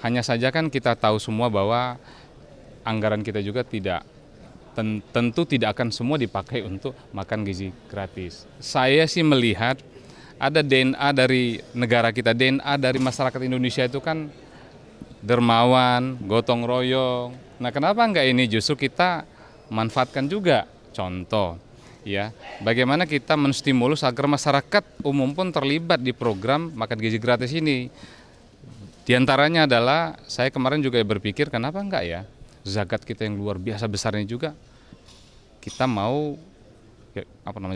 Hanya saja kan kita tahu semua bahwa anggaran kita juga tentu tidak akan semua dipakai untuk makan gizi gratis. Saya sih melihat ada DNA dari negara kita, DNA dari masyarakat Indonesia itu kan dermawan, gotong royong. Nah, kenapa enggak ini justru kita manfaatkan juga? Contoh, ya, bagaimana kita menstimulus agar masyarakat umum pun terlibat di program makan gizi gratis ini. Di antaranya adalah saya kemarin juga berpikir kenapa enggak ya zakat kita yang luar biasa besarnya juga kita mau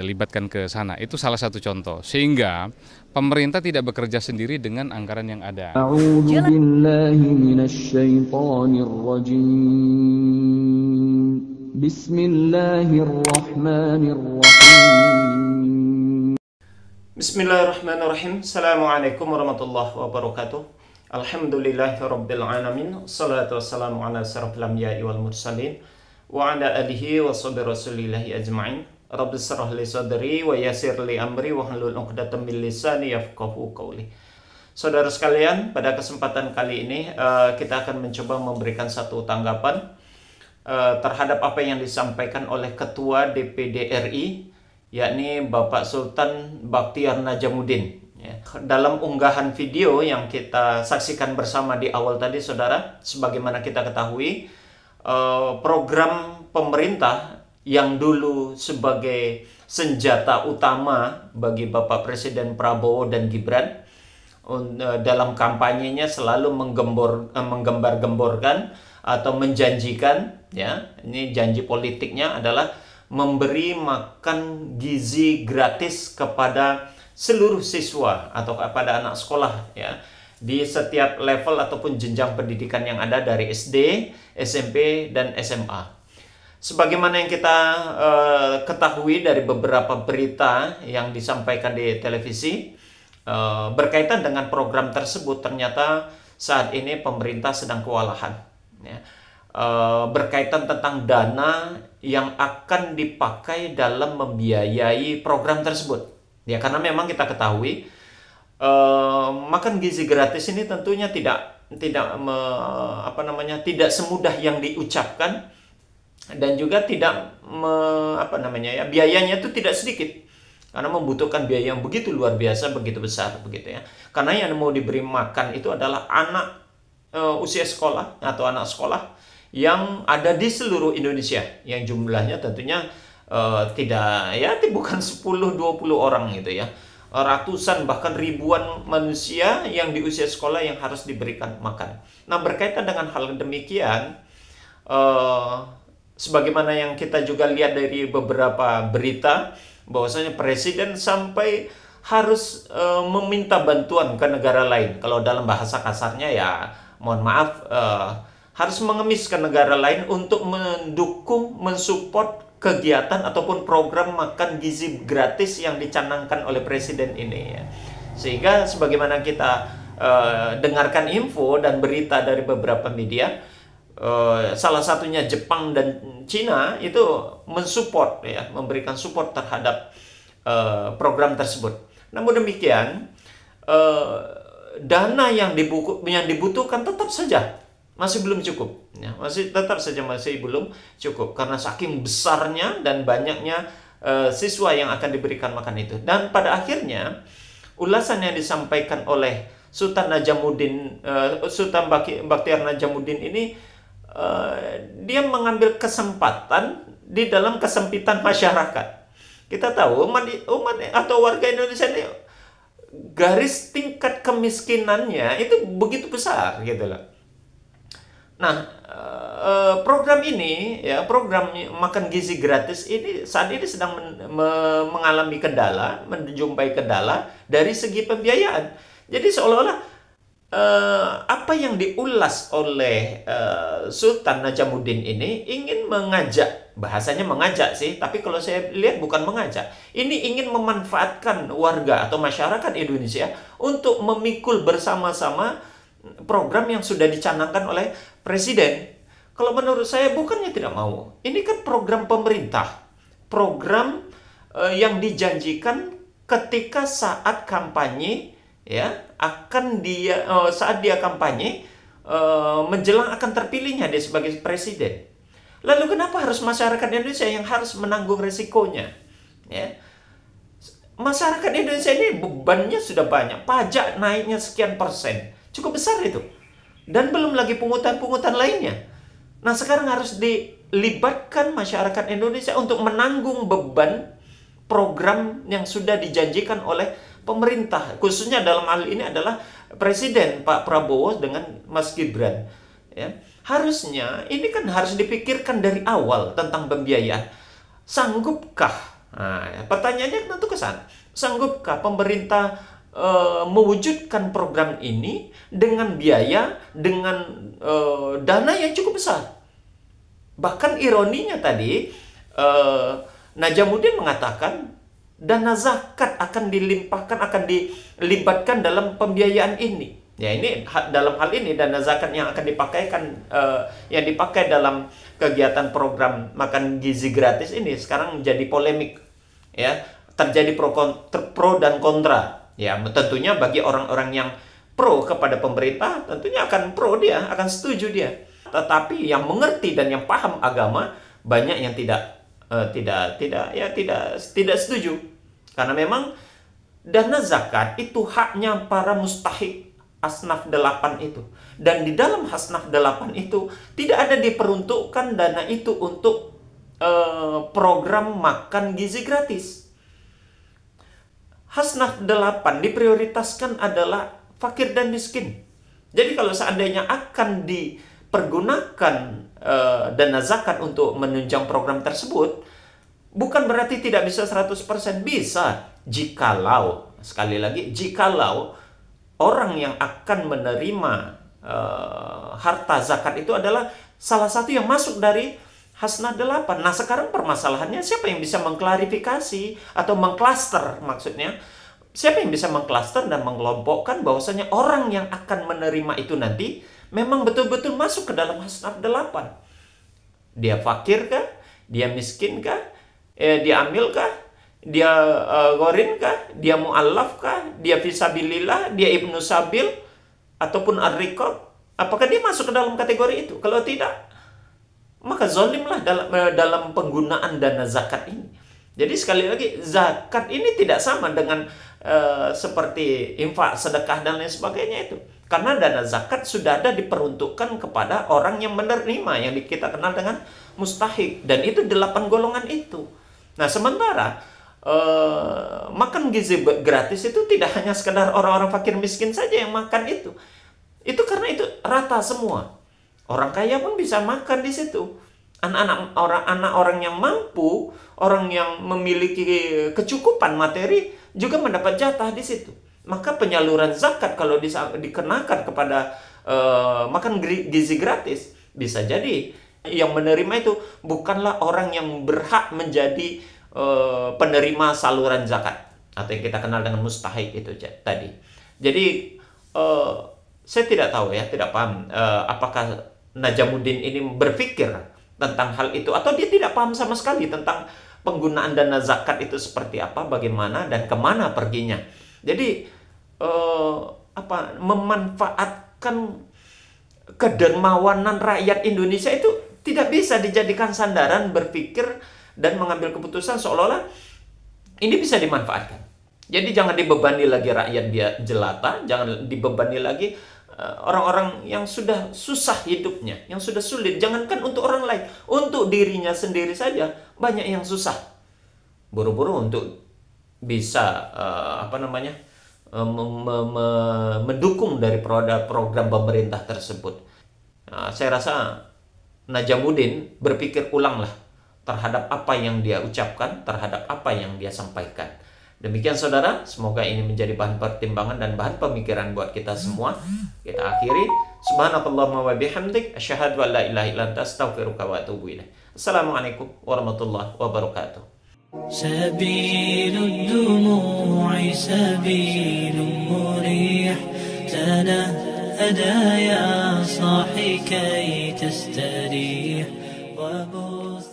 libatkan ke sana. Itu salah satu contoh. Sehingga pemerintah tidak bekerja sendiri dengan anggaran yang ada. A'udzu billahi minasy syaithanir rajim. Bismillahirrahmanirrahim. Bismillahirrahmanirrahim. Assalamualaikum warahmatullahi wabarakatuh. Alhamdulillahirabbil alamin. Wassalatu wassalamu ala asyrafil anbiya'i wal mursalin wa ala alihi wa sahbihi rasulillahi ajma'in. Rabbi shrah li sadri wa yassir li amri wa hlul 'uqdatam min lisani yafqahu qawli. Saudara sekalian, pada kesempatan kali ini kita akan mencoba memberikan satu tanggapan terhadap apa yang disampaikan oleh Ketua DPD RI, yakni Bapak Sultan Bakhtiar Najamuddin. Dalam unggahan video yang kita saksikan bersama di awal tadi, saudara, sebagaimana kita ketahui, program pemerintah yang dulu sebagai senjata utama bagi Bapak Presiden Prabowo dan Gibran dalam kampanyenya selalu menggembar-gemborkan atau menjanjikan, ya, ini janji politiknya adalah memberi makan gizi gratis kepada seluruh siswa atau kepada anak sekolah, ya, di setiap level ataupun jenjang pendidikan yang ada dari SD, SMP, dan SMA. Sebagaimana yang kita ketahui dari beberapa berita yang disampaikan di televisi berkaitan dengan program tersebut, ternyata saat ini pemerintah sedang kewalahan, ya, berkaitan tentang dana yang akan dipakai dalam membiayai program tersebut. Ya, karena memang kita ketahui makan gizi gratis ini tentunya tidak semudah yang diucapkan, dan juga biayanya itu tidak sedikit, karena membutuhkan biaya yang begitu luar biasa, begitu besar, begitu ya. Karena yang mau diberi makan itu adalah anak usia sekolah atau anak sekolah yang ada di seluruh Indonesia, yang jumlahnya tentunya bukan 10-20 orang gitu ya, ratusan bahkan ribuan manusia yang di usia sekolah yang harus diberikan makan. Nah, berkaitan dengan hal demikian, sebagaimana yang kita juga lihat dari beberapa berita, bahwasanya presiden sampai harus meminta bantuan ke negara lain. Kalau dalam bahasa kasarnya, ya mohon maaf, harus mengemis ke negara lain untuk mendukung, mensupport kegiatan ataupun program makan gizi gratis yang dicanangkan oleh presiden ini, ya. Sehingga sebagaimana kita dengarkan info dan berita dari beberapa media, salah satunya Jepang dan Cina itu mensupport, ya, memberikan support terhadap program tersebut. Namun demikian, dana yang dibutuhkan tetap saja masih belum cukup, ya, masih belum cukup, karena saking besarnya dan banyaknya siswa yang akan diberikan makan itu. Dan pada akhirnya ulasan yang disampaikan oleh Sultan Bakhtiar Najamuddin ini, dia mengambil kesempatan di dalam kesempitan masyarakat. Kita tahu umat atau warga Indonesia ini garis tingkat kemiskinannya itu begitu besar, gitu loh. Nah, program ini, ya, program makan gizi gratis ini saat ini sedang mengalami menjumpai kendala dari segi pembiayaan. Jadi seolah-olah apa yang diulas oleh Sultan Najamuddin ini ingin mengajak, bahasanya mengajak sih, tapi kalau saya lihat bukan mengajak. Ini ingin memanfaatkan warga atau masyarakat Indonesia untuk memikul bersama-sama program yang sudah dicanangkan oleh presiden. Kalau menurut saya bukannya tidak mau. Ini kan program pemerintah, program yang dijanjikan ketika saat kampanye, ya, saat dia kampanye, menjelang akan terpilihnya dia sebagai presiden. Lalu kenapa harus masyarakat Indonesia yang harus menanggung resikonya? Ya. Masyarakat Indonesia ini bebannya sudah banyak. Pajak naiknya sekian persen. Cukup besar itu. Dan belum lagi pungutan-pungutan lainnya. Nah, sekarang harus dilibatkan masyarakat Indonesia untuk menanggung beban program yang sudah dijanjikan oleh pemerintah. Khususnya dalam hal ini adalah Presiden Pak Prabowo dengan Mas Gibran. Ya. Harusnya ini kan harus dipikirkan dari awal tentang pembiayaan. Sanggupkah? Nah, pertanyaannya tentu ke sana. Sanggupkah pemerintah mewujudkan program ini dengan biaya, dengan dana yang cukup besar? Bahkan ironinya tadi, Najamuddin mengatakan dana zakat akan dilimpahkan, akan dilibatkan dalam pembiayaan ini. Ya, ini dalam hal ini dana zakat yang akan yang dipakai dalam kegiatan program makan gizi gratis ini sekarang menjadi polemik. Ya, terjadi pro dan kontra. Ya, tentunya bagi orang-orang yang pro kepada pemerintah tentunya akan pro, dia akan setuju dia. Tetapi yang mengerti dan yang paham agama banyak yang tidak setuju. Karena memang dana zakat itu haknya para mustahik Asnaf 8 itu. Dan di dalam Asnaf 8 itu tidak ada diperuntukkan dana itu untuk program makan gizi gratis. Asnaf 8 diprioritaskan adalah fakir dan miskin. Jadi kalau seandainya akan dipergunakan dana zakat untuk menunjang program tersebut, bukan berarti tidak bisa 100%, bisa. Jikalau, sekali lagi, jikalau orang yang akan menerima harta zakat itu adalah salah satu yang masuk dari Hasnah 8. Nah, sekarang permasalahannya siapa yang bisa mengklarifikasi atau mengklaster, maksudnya siapa yang bisa mengklaster dan mengelompokkan bahwasanya orang yang akan menerima itu nanti memang betul-betul masuk ke dalam Hasnah 8. Dia fakir kah? Dia miskin kah? Dia amil kah? Dia gorin kah? Dia mu'allaf kah? Dia fisabilillah? Dia ibnu sabil? Ataupun ar-riqab? Apakah dia masuk ke dalam kategori itu? Kalau tidak, maka zolimlah dalam penggunaan dana zakat ini. Jadi sekali lagi, zakat ini tidak sama dengan seperti infak, sedekah, dan lain sebagainya itu. Karena dana zakat sudah ada diperuntukkan kepada orang yang menerima, yang kita kenal dengan mustahik. Dan itu 8 golongan itu. Nah, sementara makan gizi gratis itu tidak hanya sekedar orang-orang fakir miskin saja yang makan itu. Itu karena itu rata semua. Orang kaya pun bisa makan di situ. Anak orang yang mampu, orang yang memiliki kecukupan materi juga mendapat jatah di situ. Maka penyaluran zakat kalau dikenakan kepada makan gizi gratis, bisa jadi yang menerima itu bukanlah orang yang berhak menjadi penerima saluran zakat, atau yang kita kenal dengan mustahik itu tadi. Jadi saya tidak tahu ya, tidak paham apakah Najamuddin ini berpikir tentang hal itu, atau dia tidak paham sama sekali tentang penggunaan dana zakat itu seperti apa, bagaimana, dan kemana perginya. Jadi memanfaatkan kedermawanan rakyat Indonesia itu tidak bisa dijadikan sandaran berpikir dan mengambil keputusan seolah-olah ini bisa dimanfaatkan. Jadi jangan dibebani lagi rakyat dia jelata, jangan dibebani lagi orang-orang yang sudah susah hidupnya, yang sudah sulit. Jangankan untuk orang lain, untuk dirinya sendiri saja banyak yang susah. Buru-buru untuk bisa mendukung dari program pemerintah tersebut. Saya rasa Najamuddin berpikir ulanglah terhadap apa yang dia ucapkan, terhadap apa yang dia sampaikan. Demikian saudara, semoga ini menjadi bahan pertimbangan dan bahan pemikiran buat kita semua. Kita akhiri. Subhanakallahumma wa bihamdik, asyhadu an la ilaha illa anta, astaghfiruka wa atubu ilaik. Assalamualaikum warahmatullahi wabarakatuh. سبيل الدموع سبيل مريح تنهدى يا صاحي كي تستريح وبث